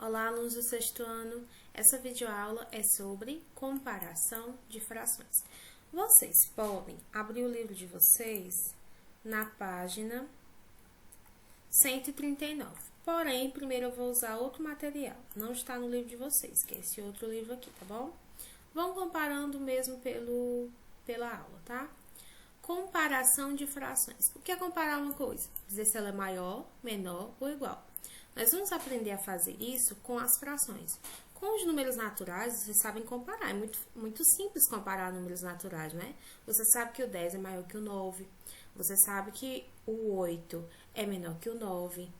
Olá, alunos do sexto ano. Essa videoaula é sobre comparação de frações. Vocês podem abrir o livro de vocês na página 139. Porém, primeiro eu vou usar outro material. Não está no livro de vocês, que é esse outro livro aqui, tá bom? Vão comparando mesmo pela aula, tá? Comparação de frações. O que é comparar uma coisa? Dizer se ela é maior, menor ou igual. Nós vamos aprender a fazer isso com as frações. Com os números naturais, vocês sabem comparar. É muito simples comparar números naturais, né? Você sabe que o 10 é maior que o 9. Você sabe que o 8 é menor que o 9.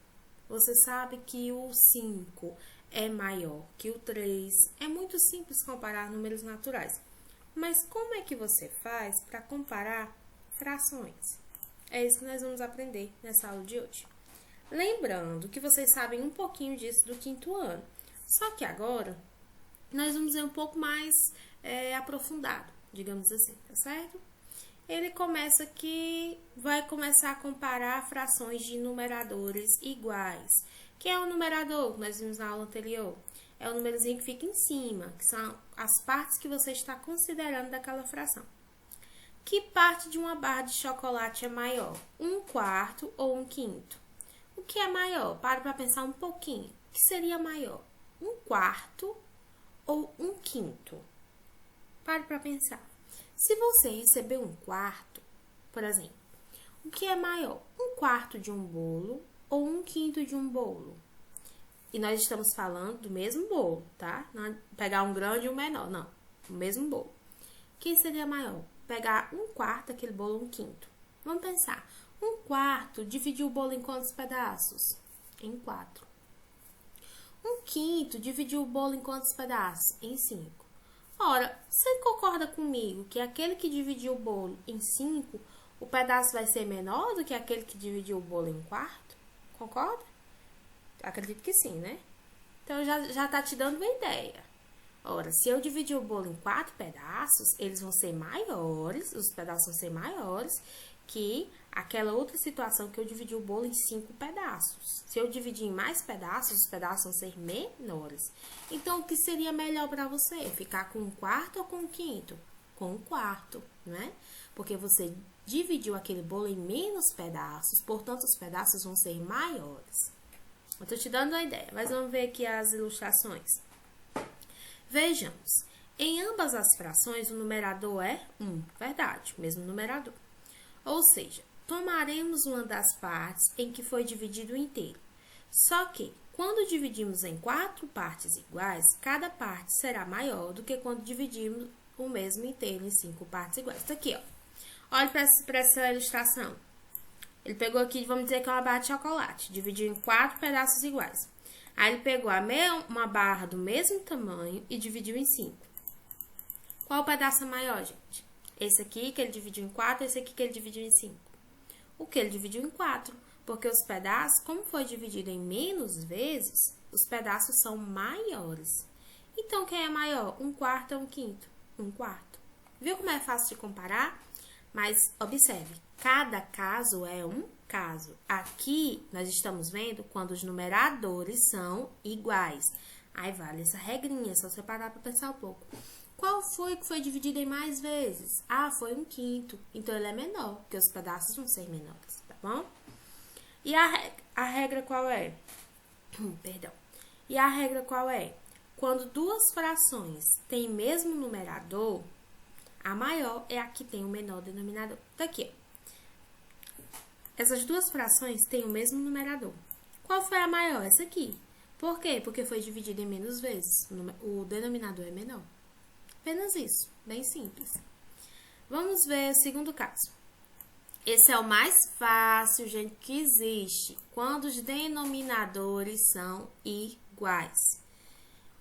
Você sabe que o 5 é maior que o 3. É muito simples comparar números naturais. Mas como é que você faz para comparar frações? É isso que nós vamos aprender nessa aula de hoje. Lembrando que vocês sabem um pouquinho disso do quinto ano. Só que agora, nós vamos ver um pouco mais aprofundado, digamos assim, tá certo? Ele começa aqui, vai começar a comparar frações de numeradores iguais. Que é o numerador que nós vimos na aula anterior? É o númerozinho que fica em cima, que são as partes que você está considerando daquela fração. Que parte de uma barra de chocolate é maior? 1/4 ou 1/5? O que é maior? Para pensar um pouquinho. O que seria maior? 1/4 ou 1/5? Pare para pensar. Se você receber 1/4, por exemplo, o que é maior? 1/4 de um bolo ou 1/5 de um bolo? E nós estamos falando do mesmo bolo, tá? Não pegar um grande e um menor, não. O mesmo bolo. Quem seria maior? Pegar 1/4 daquele bolo ou 1/5. Vamos pensar. 1/4 dividir o bolo em quantos pedaços? Em 4. 1/5 dividir o bolo em quantos pedaços? Em 5. Ora, você concorda comigo que aquele que dividiu o bolo em 5, o pedaço vai ser menor do que aquele que dividiu o bolo em 4? Concorda? Acredito que sim, né? Então, já tá te dando uma ideia. Ora, se eu dividir o bolo em 4 pedaços, eles vão ser maiores, os pedaços vão ser maiores que aquela outra situação que eu dividi o bolo em 5 pedaços. Se eu dividir em mais pedaços, os pedaços vão ser menores. Então, o que seria melhor para você? Ficar com 1/4 ou com 1/5? Com 1/4, né? Porque você dividiu aquele bolo em menos pedaços, portanto, os pedaços vão ser maiores. Eu tô te dando uma ideia, mas vamos ver aqui as ilustrações. Vejamos. Em ambas as frações, o numerador é 1. Verdade, mesmo numerador. Ou seja, tomaremos uma das partes em que foi dividido o inteiro. Só que, quando dividimos em 4 partes iguais, cada parte será maior do que quando dividimos o mesmo inteiro em 5 partes iguais. Isso aqui, ó. Olha para essa ilustração. Ele pegou aqui, vamos dizer que é uma barra de chocolate, dividiu em 4 pedaços iguais. Aí ele pegou uma barra do mesmo tamanho e dividiu em 5. Qual pedaço é maior, gente? Esse aqui que ele dividiu em 4, esse aqui que ele dividiu em 5. O que ele dividiu em 4, porque os pedaços, como foi dividido em menos vezes, os pedaços são maiores. Então, quem é maior? 1/4 ou 1/5? 1/4. Viu como é fácil de comparar? Mas observe, cada caso é um caso. Aqui, nós estamos vendo quando os numeradores são iguais. Aí vale essa regrinha, só você parar para pensar um pouco. Qual foi que foi dividido em mais vezes? Ah, foi 1/5. Então, ele é menor, porque os pedaços vão ser menores, tá bom? E a regra qual é? Perdão. E a regra qual é? Quando duas frações têm mesmo numerador, a maior é a que tem o menor denominador. Tá aqui, ó. Essas duas frações têm o mesmo numerador. Qual foi a maior? Essa aqui. Por quê? Porque foi dividida em menos vezes. O denominador é menor. Apenas isso. Bem simples. Vamos ver o segundo caso. Esse é o mais fácil, gente, que existe. Quando os denominadores são iguais.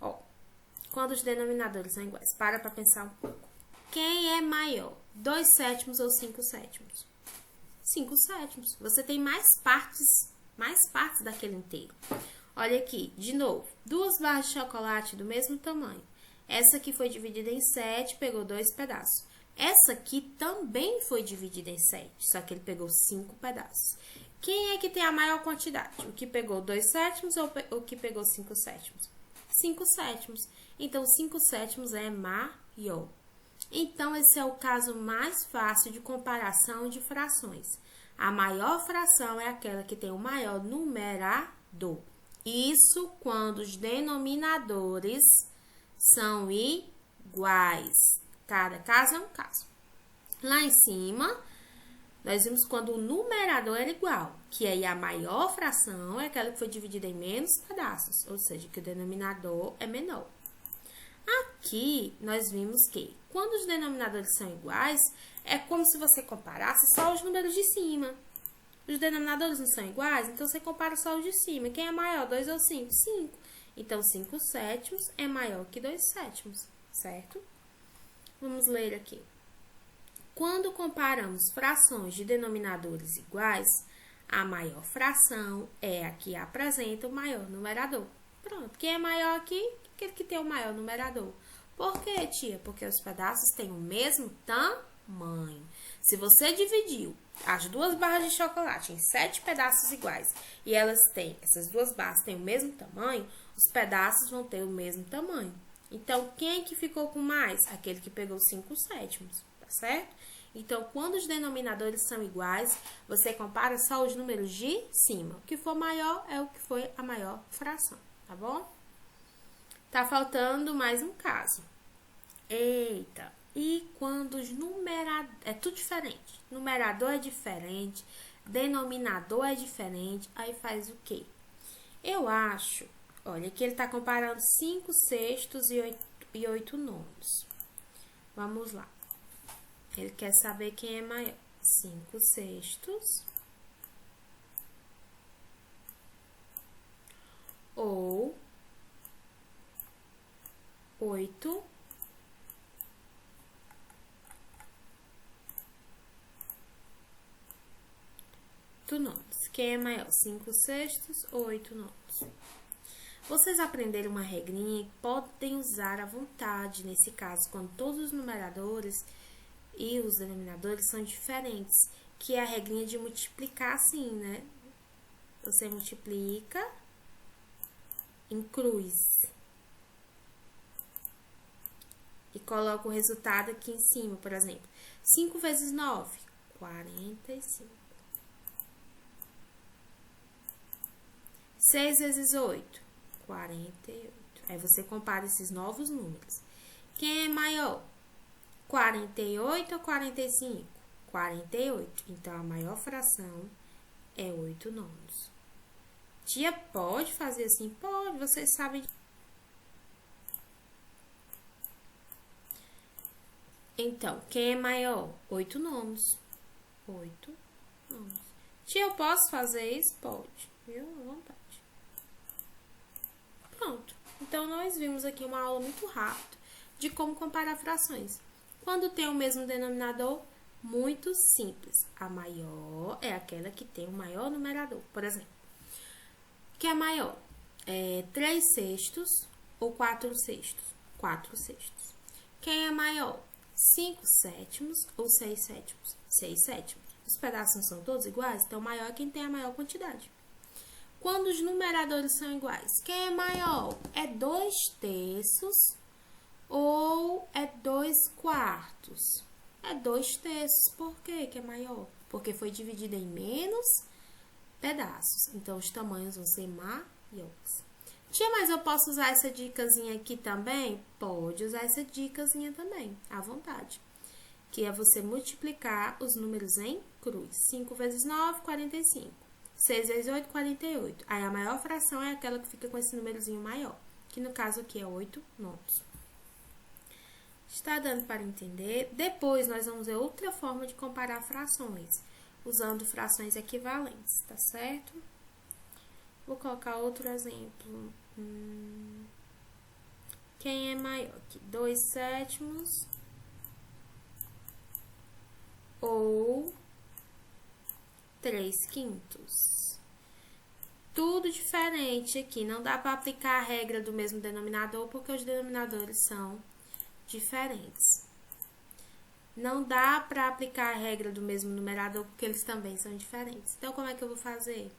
Ó, quando os denominadores são iguais. Para pensar um pouco. Quem é maior? 2/7 ou 5/7? 5/7. Você tem mais partes daquele inteiro. Olha aqui, de novo, 2 barras de chocolate do mesmo tamanho. Essa aqui foi dividida em 7, pegou 2 pedaços. Essa aqui também foi dividida em 7, só que ele pegou 5 pedaços. Quem é que tem a maior quantidade? O que pegou 2 sétimos ou o que pegou 5 sétimos? 5 sétimos. Então, 5 sétimos é maior. Então, esse é o caso mais fácil de comparação de frações. A maior fração é aquela que tem o maior numerador. Isso quando os denominadores são iguais. Cada caso é um caso. Lá em cima, nós vimos quando o numerador era igual, que aí a maior fração é aquela que foi dividida em menos pedaços, ou seja, que o denominador é menor. Aqui, nós vimos que quando os denominadores são iguais, é como se você comparasse só os números de cima. Os denominadores não são iguais, então você compara só os de cima. Quem é maior, 2 ou 5? 5. Então, 5 sétimos é maior que 2 sétimos, certo? Vamos ler aqui. Quando comparamos frações de denominadores iguais, a maior fração é a que apresenta o maior numerador. Pronto, quem é maior aqui? Aquele que tem o maior numerador. Por quê, tia? Porque os pedaços têm o mesmo tamanho. Se você dividiu as 2 barras de chocolate em 7 pedaços iguais e essas 2 barras têm o mesmo tamanho, os pedaços vão ter o mesmo tamanho. Então, quem que ficou com mais? Aquele que pegou 5 sétimos, tá certo? Então, quando os denominadores são iguais, você compara só os números de cima. O que for maior é o que foi a maior fração, tá bom? Tá faltando mais um caso. Eita! E quando os numeradores... É tudo diferente. Numerador é diferente, denominador é diferente, aí faz o quê? Eu acho... Olha, aqui ele está comparando 5 sextos e 8 nonos. Vamos lá. Ele quer saber quem é maior. 5 sextos ou 8 nonos. Quem é maior? 5 sextos ou 8 nonos? Vocês aprenderam uma regrinha que podem usar à vontade, nesse caso, quando todos os numeradores e os denominadores são diferentes, que é a regrinha de multiplicar assim, né? Você multiplica em cruz e coloca o resultado aqui em cima, por exemplo. 5 vezes 9, 45. 6 vezes 8, 48. Aí você compara esses novos números. Quem é maior? 48 ou 45? 48. Então, a maior fração é 8 nonos. Tia, pode fazer assim? Pode, vocês sabem. Então, quem é maior? 8 nonos. 8 nonos. Tia, eu posso fazer isso? Pode, viu? À vontade. Pronto. Então, nós vimos aqui uma aula muito rápida de como comparar frações. Quando tem o mesmo denominador, muito simples. A maior é aquela que tem o maior numerador. Por exemplo, que é maior? 3 sextos ou 4 sextos? 4 sextos. Quem é maior? 5 sétimos ou 6 sétimos? 6 sétimos. Os pedaços são todos iguais, então maior é quem tem a maior quantidade. Quando os numeradores são iguais, quem é maior? É 2 terços ou é 2 quartos? É 2 terços. Por quê que é maior? Porque foi dividido em menos pedaços. Então, os tamanhos vão ser maiores. Tia, mas eu posso usar essa dicasinha aqui também? Pode usar essa dicasinha também, à vontade. Que é você multiplicar os números em cruz. 5 vezes 9, 45. 6 vezes 8, 48. Aí, a maior fração é aquela que fica com esse númerozinho maior. Que, no caso aqui, é 8 nonos. Está dando para entender? Depois, nós vamos ver outra forma de comparar frações. Usando frações equivalentes, tá certo? Vou colocar outro exemplo. Quem é maior aqui? 2 sétimos ou 3 quintos. Tudo diferente aqui. Não dá para aplicar a regra do mesmo denominador, porque os denominadores são diferentes. Não dá para aplicar a regra do mesmo numerador, porque eles também são diferentes. Então, como é que eu vou fazer?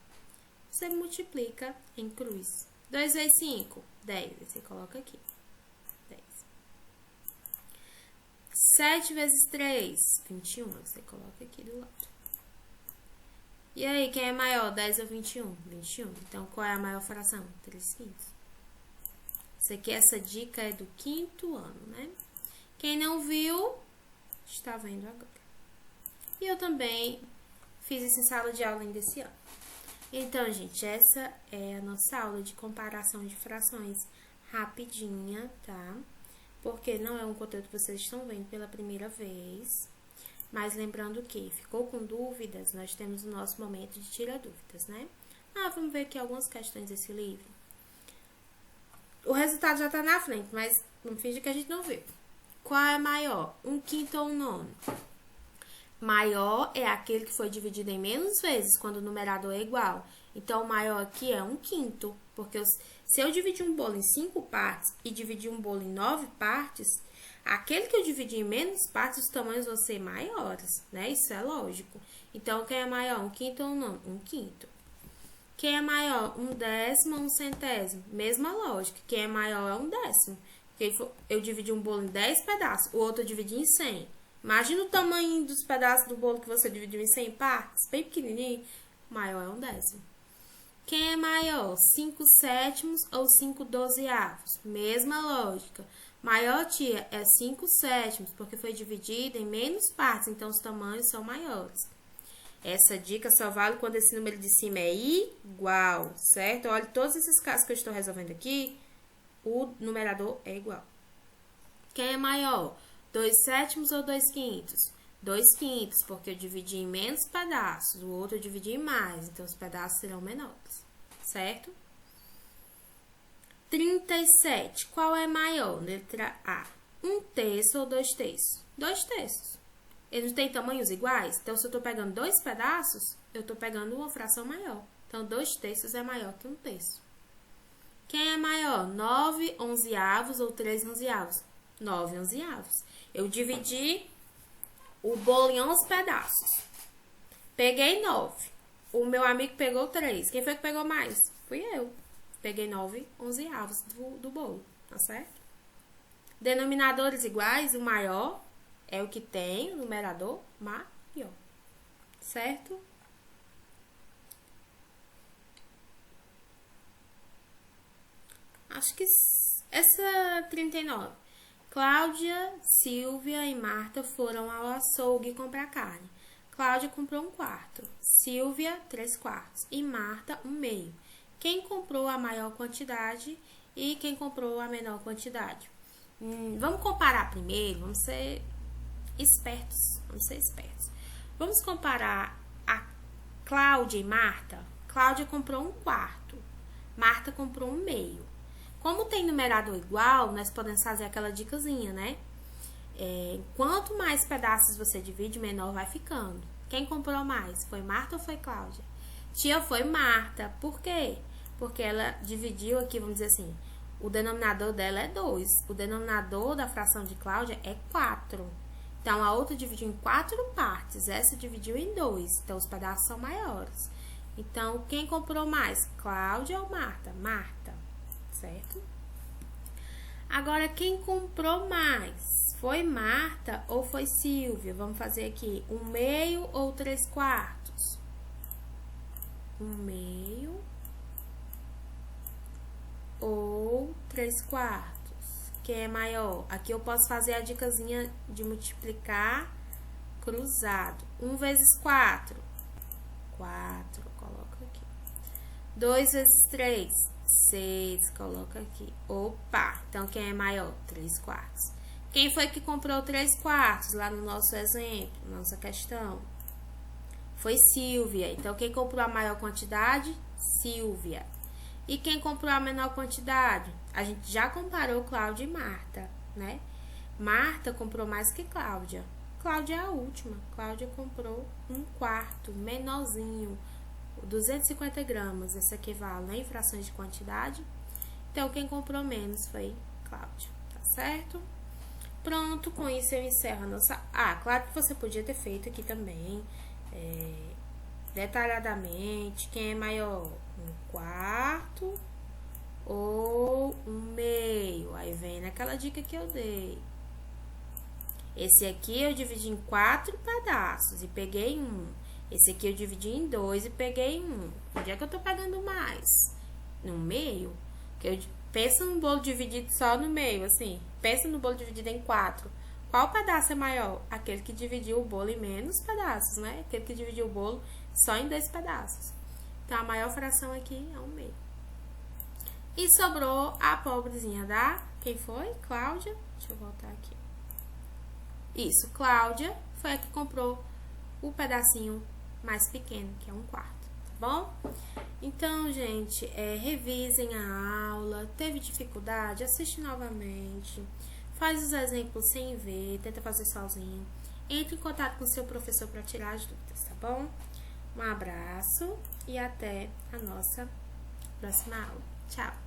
Você multiplica em cruz. 2 vezes 5, 10. Você coloca aqui. 10. 7 vezes 3, 21. Você coloca aqui do lado. E aí, quem é maior? 10 ou 21? 21. Então, qual é a maior fração? 3/5. Isso aqui, essa dica é do 5º ano, né? Quem não viu, está vendo agora. E eu também fiz isso em sala de aula ainda esse ano. Então, gente, essa é a nossa aula de comparação de frações rapidinha, tá? Porque não é um conteúdo que vocês estão vendo pela primeira vez. Mas lembrando que ficou com dúvidas, nós temos o nosso momento de tirar dúvidas, né? Vamos ver aqui algumas questões desse livro. O resultado já tá na frente, mas vamos fingir que a gente não viu. Qual é maior? 1/5 ou 1/9? Maior é aquele que foi dividido em menos vezes, quando o numerador é igual. Então, o maior aqui é 1/5, porque se eu dividir um bolo em 5 partes e dividir um bolo em 9 partes, aquele que eu dividi em menos partes, os tamanhos vão ser maiores, né? Isso é lógico. Então, quem é maior? 1/5 ou 1/9? 1/5. Quem é maior? 1/10 ou 1/100? Mesma lógica. Quem é maior é 1/10. Eu dividi um bolo em 10 pedaços, o outro eu dividi em 100. Imagina o tamanho dos pedaços do bolo que você dividiu em 100 partes, bem pequenininho. O maior é 1/10. Quem é maior? 5/7 ou 5/12? Mesma lógica. Maior, tia, é 5/7, porque foi dividido em menos partes, então os tamanhos são maiores. Essa dica só vale quando esse número de cima é igual, certo? Olha, todos esses casos que eu estou resolvendo aqui, o numerador é igual. Quem é maior? 2/7 ou 2/5? 2/5, porque eu dividi em menos pedaços, o outro eu dividi em mais, então os pedaços serão menores, certo? 37. Qual é maior? Letra A. 1/3 ou 2/3? 2/3. Eles têm tamanhos iguais? Então, se eu estou pegando 2 pedaços, eu estou pegando uma fração maior. Então, 2/3 é maior que 1/3. Quem é maior? 9/11 ou 3/11? 9/11. Eu dividi o bolo em 11 pedaços. Peguei 9. O meu amigo pegou 3. Quem foi que pegou mais? Fui eu. Peguei 9/11 do bolo, tá certo? Denominadores iguais, o maior é o que tem o numerador maior, certo? Acho que essa 39. Cláudia, Silvia e Marta foram ao açougue comprar carne. Cláudia comprou 1/4, Silvia 3/4 e Marta 1/2. Quem comprou a maior quantidade e quem comprou a menor quantidade? Vamos comparar primeiro, vamos ser espertos. Vamos comparar a Cláudia e Marta. Cláudia comprou 1/4, Marta comprou 1/2. Como tem numerador igual, nós podemos fazer aquela dicasinha, né? Quanto mais pedaços você divide, menor vai ficando. Quem comprou mais? Foi Marta ou foi Cláudia? Tia, foi Marta. Por quê? Porque ela dividiu aqui, vamos dizer assim, o denominador dela é 2. O denominador da fração de Cláudia é 4. Então, a outra dividiu em 4 partes. Essa dividiu em 2. Então, os pedaços são maiores. Então, quem comprou mais? Cláudia ou Marta? Marta, certo? Agora, quem comprou mais? Foi Marta ou foi Silvia? Vamos fazer aqui 1/2 ou 3/4? 1/2 ou 3/4? Quem é maior? Aqui eu posso fazer a dicasinha de multiplicar cruzado. 1 vezes 4. 4, coloca aqui. 2 vezes 3. 6, coloca aqui. Opa! Então, quem é maior? 3/4. Quem foi que comprou 3/4 lá no nosso exemplo, nossa questão? Foi Silvia. Então, quem comprou a maior quantidade? Silvia. E quem comprou a menor quantidade? A gente já comparou Cláudia e Marta, né? Marta comprou mais que Cláudia. Cláudia é a última. Cláudia comprou 1/4, menorzinho, 250 gramas. Isso equivale em frações de quantidade. Então, quem comprou menos foi Cláudia, tá certo? Pronto, com isso eu encerro a nossa... Ah, claro que você podia ter feito aqui também, detalhadamente, quem é maior, 1/4 ou 1/2. Aí vem naquela dica que eu dei. Esse aqui eu dividi em 4 pedaços e peguei 1. Esse aqui eu dividi em 2 e peguei 1. Onde é que eu tô pegando mais? No meio? Pensa no bolo dividido só no meio, assim. Pensa no bolo dividido em 4. Qual pedaço é maior? Aquele que dividiu o bolo em menos pedaços, né? Aquele que dividiu o bolo só em 2 pedaços. Então, a maior fração aqui é 1/2. E sobrou a pobrezinha da... Quem foi? Cláudia? Deixa eu voltar aqui. Isso, Cláudia foi a que comprou o pedacinho mais pequeno, que é 1/4, tá bom? Então, gente, revisem a aula. Teve dificuldade? Assiste novamente. Faz os exemplos sem ver, tenta fazer sozinho. Entre em contato com o seu professor para tirar as dúvidas, tá bom? Um abraço e até a nossa próxima aula. Tchau!